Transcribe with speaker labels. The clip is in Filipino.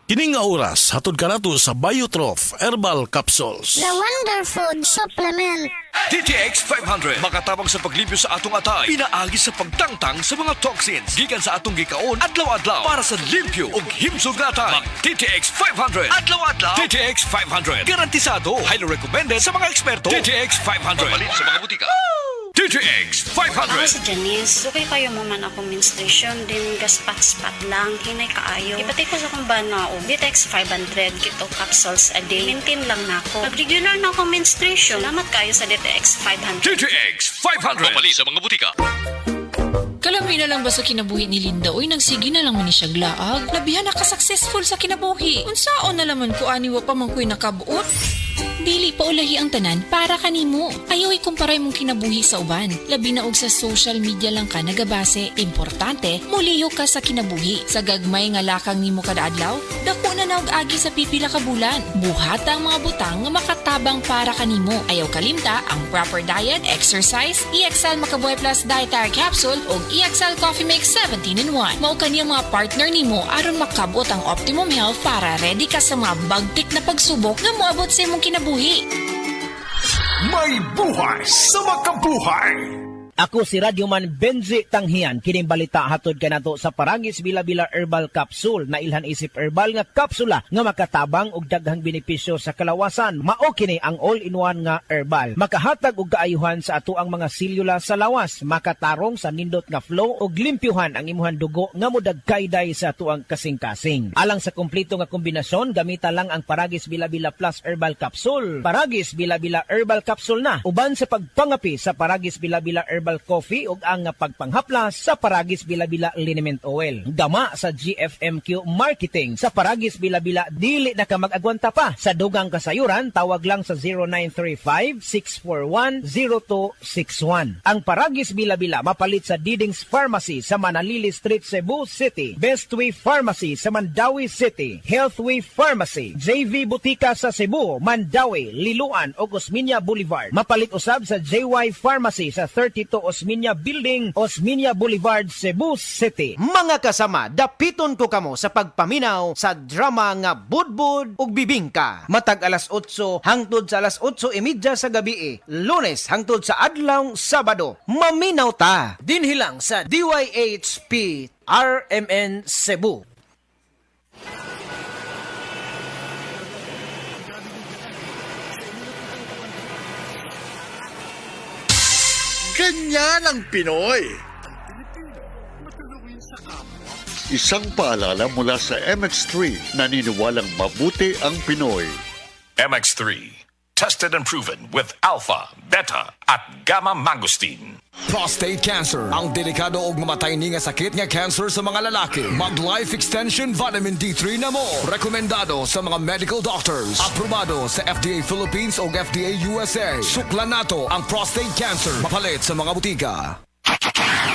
Speaker 1: Kining nga oras, hatod ka nato sa Biotrof Herbal Capsules.
Speaker 2: The Wonder Food Supplement.
Speaker 3: DTX 500 makatabang sa paglibyo sa atong atay, pinaagi sa pagtangtang sa mga toxins gikan sa atong gikaon adlaw-adlaw para sa limpyo ug himsog nga atay. DTX 500 adlaw-adlaw. DTX 500 garantisado, highly recommended sa mga eksperto. DTX 500 mabalin sa mga butika. DTX 500.
Speaker 4: Ako si Janice. Sukay kayo mo man ako menstruation din gaspat-spat lang. Hinay kaayo. Ipatay ko sa kong bana o DTX 500 kito capsules a day. Maintain lang na ako. Pag-regular na ako menstruation. Salamat kayo sa DTX 500.
Speaker 3: DTX 500 mabalin sa mga butika.
Speaker 5: Kalami na lang ba sa kinabuhi ni Linda? Uy, nagsigi na lang man ni siya glaag. Labihan na ka-successful sa kinabuhi. Unsaon na laman ko aniwa pa man ko'y nakabuot? Dili pa ulahi ang tanan para kanimo. Ayaw ikumparay mong kinabuhi sa uban. Labi na og sa social media lang ka nagabase. Importante, muliyo ka sa kinabuhi. Sa gagmay nga lakang nimo kada adlaw, dako na naog agi sa pipila ka bulan. Buhat ang mga butang nga makatabang para kanimo. Ayaw kalimta ang proper diet, exercise, EXL Makabuhay Plus Dietary Capsule ug EXL Coffee Mix 17-in-1. Mao kaniya mga partner nimo aron makabot ang optimum health para ready ka sa mga bagtik na pagsubok nga moabot sa imong kinabuhi.
Speaker 3: May buhay sa makabuhay.
Speaker 6: Ako si Radyoman Benji Tanghian. Kining balita hatod ka nato sa Paragis Bila-Bila Herbal Capsule na ilhan isip herbal nga kapsula nga makatabang og daghang benepisyo sa kalawasan. Mao kini ang all-in-one nga herbal. Makahatag og kaayuhan sa ato ang mga selula sa lawas, makatarong sa nindot nga flow og limpyuhan ang imuhang dugo nga modagkayday sa ato ang kasing-kasing. Alang sa kumpleto nga kombinasyon, gamita lang ang Paragis Bila-Bila Plus Herbal Capsule. Paragis Bila-Bila Herbal Capsule na uban sa pagpangapi sa Paragis Bila-Bila Herbal Coffee ug ang pagpanghaplas sa Paragis Bila-Bila Liniment Oil. Gama sa GFMQ Marketing sa Paragis Bila-Bila dili na ka mag-agwanta pa. Sa dugang kasayuran, tawag lang sa 0935-641-0261. Ang Paragis Bila-Bila mapalit sa Didings Pharmacy sa Manalili Street, Cebu City, Bestway Pharmacy sa Mandawi City, Healthway Pharmacy, JV Butika sa Cebu, Mandawi, Liloan ug Osmeña Boulevard. Mapalit usab sa JY Pharmacy sa 32 Osmeña Building, Osmeña Boulevard, Cebu City. Mga kasama, dapiton ko kamo sa pagpaminaw sa drama nga Budbud ug Bibingka. Matag alas 8 hangtod sa alas 8:30 sa gabi, Lunes hangtod sa adlaw Sabado. Maminaw ta dinhi lang sa DYHP RMN Cebu.
Speaker 7: Ganyan ang Pinoy. Isang paalala mula sa MX3, naniniwalang mabuti ang Pinoy.
Speaker 8: MX3, tested and proven with alpha, beta, at gamma mangosteen.
Speaker 9: Prostate cancer, ang delikado ug mamatay ni nga sakit nga cancer sa mga lalaki. Mag Life Extension Vitamin D3 na mo. Rekomendado sa mga medical doctors. Aprobado sa FDA Philippines ug FDA USA. Suklan nato ang prostate cancer. Mapalit sa mga butika.